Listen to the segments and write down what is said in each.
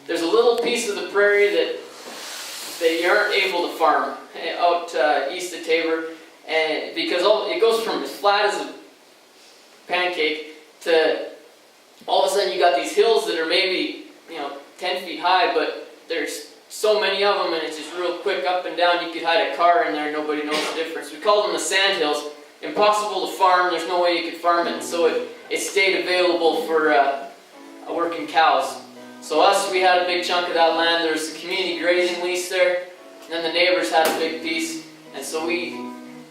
there's a little piece of the prairie that you aren't able to farm out east of Taber, and because it goes from as flat as a pancake to all of a sudden you got these hills that are maybe 10 feet high, but there's so many of them, and it's just real quick up and down. You could hide a car in there, nobody knows the difference. We call them the sand hills. Impossible to farm. There's no way you could farm it, so it stayed available for working cows. So we had a big chunk of that land. There was a community grazing lease there, and then the neighbors had a big piece, and so we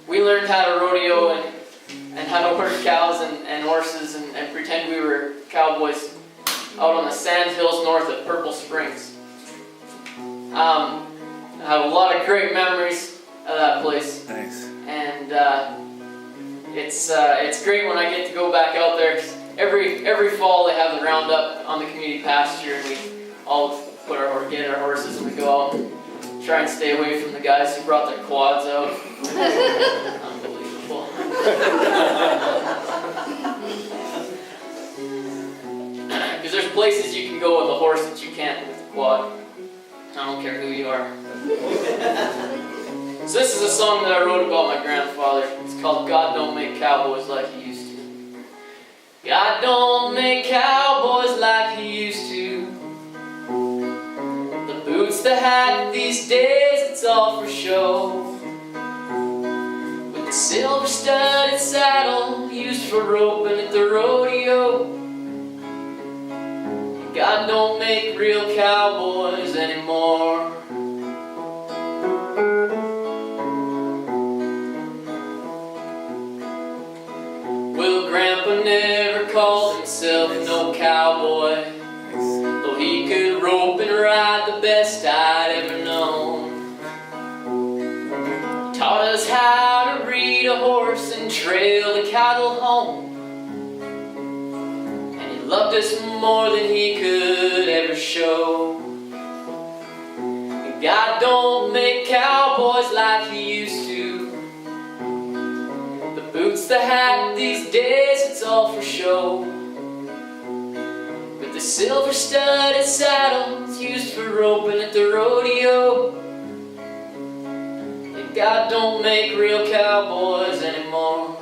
learned how to rodeo and how to work cows and horses and pretend we were cowboys out on the sand hills north of Purple Springs. I have a lot of great memories of that place. Nice. And it's great when I get to go back out there. Every fall they have the roundup on the community pasture, and we all get our horses and we go out and try and stay away from the guys who brought their quads out. Unbelievable. Because there's places you can go with a horse that you can't with a quad. I don't care who you are. So this is a song that I wrote about my grandfather. It's called God Don't Make Cowboys Like He Used to. God don't make cowboys like He used to. The boots, the hat, these days it's all for show. With the silver studded saddle used for roping at the rodeo. God don't make real cowboys anymore. Well, Grandpa never called himself no cowboy, though he could rope and ride the best I'd ever known. He taught us how to read a horse and trail the cattle home. Loved us more than he could ever show. And God don't make cowboys like He used to. The boots, the hat, these days it's all for show. With the silver studded saddles used for roping at the rodeo. And God don't make real cowboys anymore.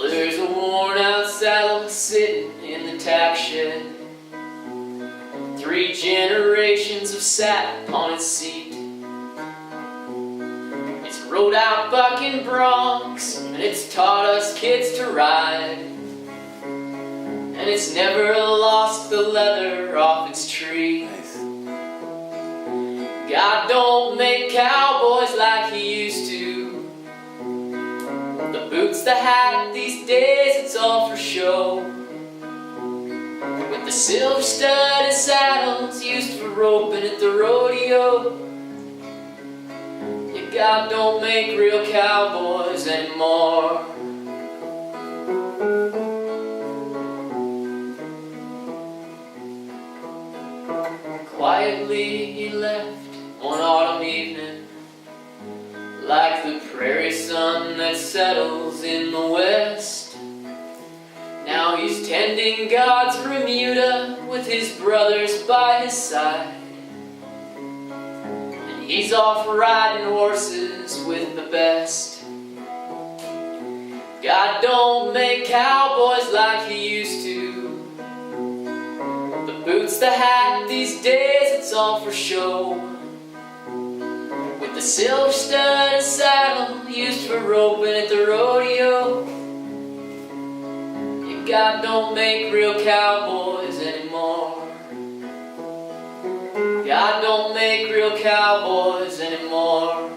There's a worn out saddle sitting in the tack shed. 3 generations have sat upon its seat. It's rode out bucking broncs, and it's taught us kids to ride. And it's never lost the leather off its tree. Nice. God don't make cowboys like He used to. The boots, the hat, these days it's all for show. With the silver studded saddles used for roping at the rodeo. Yeah, God don't make real cowboys anymore. Quietly he left one autumn evening, like the prairie sun that settles in the west. Now he's tending God's remuda with his brothers by his side. And he's off riding horses with the best. God don't make cowboys like He used to. The boots, the hat, these days it's all for show. The silver studded saddle used for roping at the rodeo. Yeah, God don't make real cowboys anymore. God don't make real cowboys anymore.